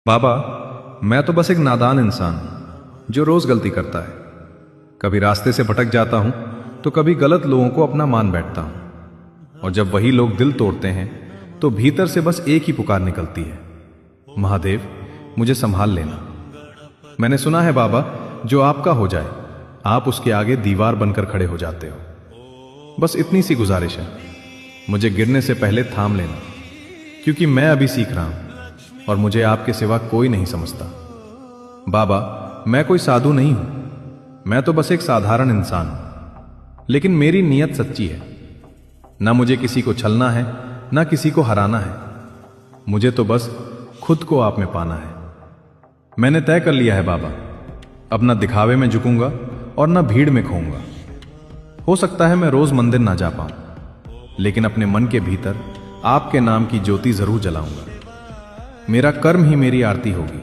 बाबा, मैं तो बस एक नादान इंसान हूं जो रोज गलती करता है। कभी रास्ते से भटक जाता हूं तो कभी गलत लोगों को अपना मान बैठता हूं, और जब वही लोग दिल तोड़ते हैं तो भीतर से बस एक ही पुकार निकलती है, महादेव मुझे संभाल लेना। मैंने सुना है बाबा, जो आपका हो जाए आप उसके आगे दीवार बनकर खड़े हो जाते हो। बस इतनी सी गुजारिश है, मुझे गिरने से पहले थाम लेना, क्योंकि मैं अभी सीख रहा हूं और मुझे आपके सिवा कोई नहीं समझता। बाबा, मैं कोई साधु नहीं हूं, मैं तो बस एक साधारण इंसान हूं, लेकिन मेरी नीयत सच्ची है। ना मुझे किसी को छलना है, ना किसी को हराना है। मुझे तो बस खुद को आप में पाना है। मैंने तय कर लिया है बाबा, अब ना दिखावे में झुकूंगा और ना भीड़ में खोऊंगा। हो सकता है मैं रोज मंदिर ना जा पाऊं, लेकिन अपने मन के भीतर आपके नाम की ज्योति जरूर जलाऊंगा। मेरा कर्म ही मेरी आरती होगी।